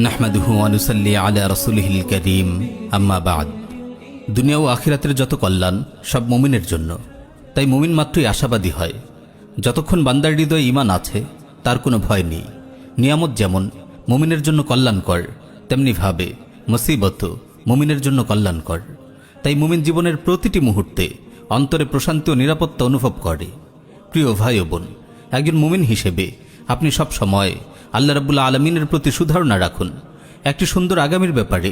নাহমাদুহু ওয়া নুসাল্লি আলা রাসূলিহিল কারীম, আম্মা বা'দ। দুনিয়া ও আখিরাতের যত কল্যাণ সব মুমিনের জন্য, তাই মুমিন মাত্রই আশাবাদী হয়। যতক্ষণ বান্দার হৃদয়ে ঈমান আছে তার কোনো ভয় নেই। নিয়ামত যেমন মুমিনের জন্য কল্যাণকর, তেমনিভাবে মুসিবতও মুমিনের জন্য কল্যাণকর। তাই মুমিন জীবনের প্রতিটি মুহূর্তে অন্তরে প্রশান্তি ও নিরাপত্তা অনুভব করে। প্রিয় ভাই ও বোন, একজন মুমিন হিসেবে আপনি সব সময় আল্লাহ রাব্বুল আলামিনের প্রতি সুধারণা রাখুন। একটি সুন্দর আগামীর ব্যাপারে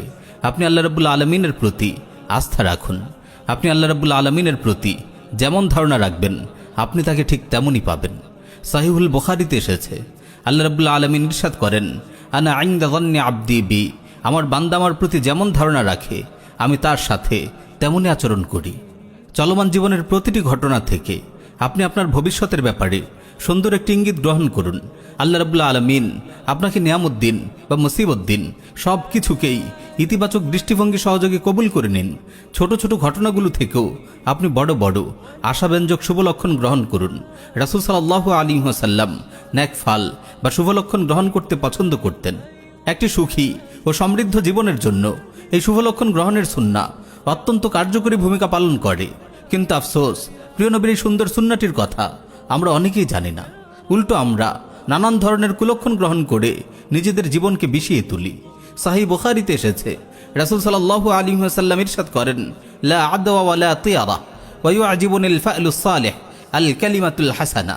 আপনি আল্লাহ রাব্বুল আলামিনের প্রতি আস্থা রাখুন। আপনি আল্লাহ রাব্বুল আলামিনের প্রতি যেমন ধারণা রাখবেন আপনি তাকে ঠিক তেমনই পাবেন। সাহিহুল বুখারীতে এসেছে, আল্লাহ রাব্বুল আলামিন ইরশাদ করেন, আনা ইনদা যান্নি আবদি বি, আমার বান্দা আমার প্রতি যেমন ধারণা রাখে আমি তার সাথে তেমনই আচরণ করি। চলমান জীবনের প্রতিটি ঘটনা থেকে আপনি আপনার ভবিষ্যতের ব্যাপারে সুন্দর একটি ইঙ্গিত গ্রহণ করুন। আল্লাহ রাব্বুল আলামিন আপনাকে নিয়ামত দিন বা মুসিবত দিন, সব কিছুকেই ইতিবাচক দৃষ্টিভঙ্গি সহযোগে কবুল করে নিন। ছোট ছোট ঘটনাগুলো থেকেও আপনি বড় বড় আশাব্যঞ্জক শুভলক্ষণ গ্রহণ করুন। রাসূল সাল্লাল্লাহু আলাইহি ওয়াসাল্লাম নেক ফল বা শুভলক্ষণ গ্রহণ করতে পছন্দ করতেন। একটি সুখী ও সমৃদ্ধ জীবনের জন্য এই শুভলক্ষণ গ্রহণের সুন্নাহ অত্যন্ত কার্যকরী ভূমিকা পালন করে। কিন্তু আফসোস, প্রিয় নবীর এই সুন্দর সুন্নাহটির কথা আমরা অনেকেই জানি না। উল্টো আমরা নানান ধরনের কুলক্ষণ গ্রহণ করে নিজেদের জীবনকে বিষিয়ে তুলি। সহিহ বুখারীতে এসেছে, রাসূল সাল্লাল্লাহু আলাইহি ওয়াসাল্লাম ইরশাদ করেন, লা আদওয়া ওয়া লা তিয়ারা ওয়া ইউআজিবুনিল ফা'লুস সালিহ আল কালিমাতুল হাসানা।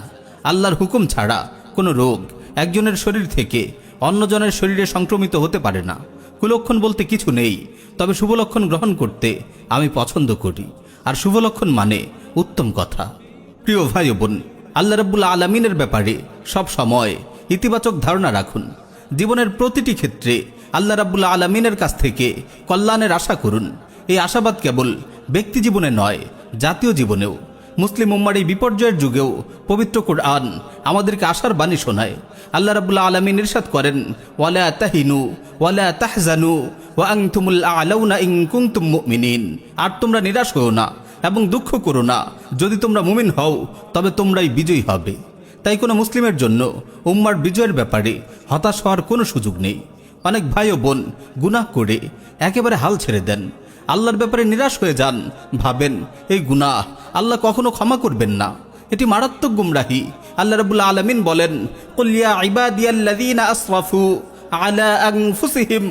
আল্লাহর হুকুম ছাড়া কোনো রোগ একজনের শরীর থেকে অন্যজনের শরীরে সংক্রমিত হতে পারে না। কুলক্ষণ বলতে কিছু নেই, তবে শুভলক্ষণ গ্রহণ করতে আমি পছন্দ করি। আর শুভলক্ষণ মানে উত্তম কথা। প্রিয় ভাই ও বোন, আল্লাহ রাব্বুল আলামিনের ব্যাপারে সব সময় ইতিবাচক ধারণা রাখুন। জীবনের প্রতিটি ক্ষেত্রে আল্লাহ রাব্বুল আলামিনের কাছ থেকে কল্যাণের আশা করুন। এই আশাবাদ কেবল ব্যক্তি জীবনে নয়, জাতীয় জীবনেও। মুসলিম উম্মার এই বিপর্যয়ের যুগেও পবিত্র কোরআন আমাদেরকে আশার বাণী শোনায়। আল্লাহ রাব্বুল আলামিন ইরশাদ করেন, ওয়ালা তাহিনু ওয়ালা তাহজানু ওয়া আনতুমুল আ'লাউনা ইন কুনতুম মুমিনিন। আর তোমরা নিরাশ হও না এবং দুঃখ করো না, যদি তোমরা মুমিন হও তবে তোমরাই বিজয়ী হবে। তাই কোনো মুসলিমের জন্য উম্মার বিজয়ের ব্যাপারে হতাশ হওয়ার কোনো সুযোগ নেই। অনেক ভাই ও বোন গুনাহ করে একেবারে হাল ছেড়ে দেন, আল্লাহর ব্যাপারে নিরাশ হয়ে যান, ভাবেন এই গুনাহ আল্লাহ কখনো ক্ষমা করবেন না। এটি মারাত্মক গুমরাহি। আল্লাহ রাব্বুল আলামিন বলেন, কুল ইয়া ইবাদিয়াল্লাযীনা আসরাফু আলা আনফুসিহিম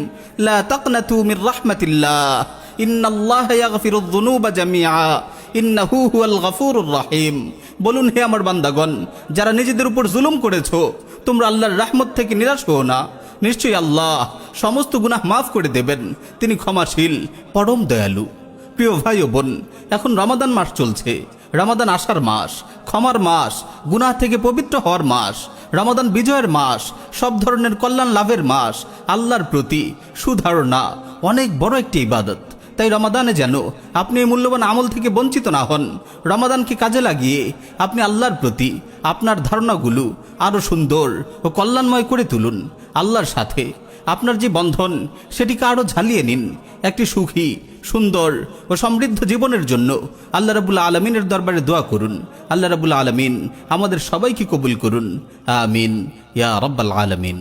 লা তাকনাতু মির রাহমাতিল্লাহ ইন্নাল্লাহা ইয়াগফিরুয যুনুবা জামিআ ইন্নাহু হুয়াল গফুরুর রহিম। বলুন, হে আমার বান্দাগণ, যারা নিজেদের উপর জুলুম করেছো, তোমরা আল্লাহর রহমত থেকে নিরাশ হও না। নিশ্চয়ই আল্লাহ সমস্ত গুনাহ মাফ করে দেবেন, তিনি ক্ষমাশীল, পরম দয়ালু। প্রিয় ভাই ও বোন, এখন রমাদান মাস চলছে। রমাদান আশার মাস, ক্ষমার মাস, গুনাহ থেকে পবিত্র হওয়ার মাস। রমাদান বিজয়ের মাস, সব ধরনের কল্যাণ লাভের মাস। আল্লাহর প্রতি সুধারণা অনেক বড় একটি ইবাদত। তাই রমাদানে যেন আপনি এই মূল্যবান আমল থেকে বঞ্চিত না হন। রমাদানকে কাজে লাগিয়ে আপনি আল্লাহর প্রতি আপনার ধারণাগুলো আরও সুন্দর ও কল্যাণময় করে তুলুন। আল্লাহর সাথে আপনার যে বন্ধন সেটিকে আরও ঝালিয়ে নিন। একটি সুখী, সুন্দর ও সমৃদ্ধ জীবনের জন্য আল্লাহ রাব্বুল আলামিনের দরবারে দোয়া করুন। আল্লাহ রাব্বুল আলামিন আমাদের সবাইকে কবুল করুন। আমিন ইয়া রাব্বাল আলামিন।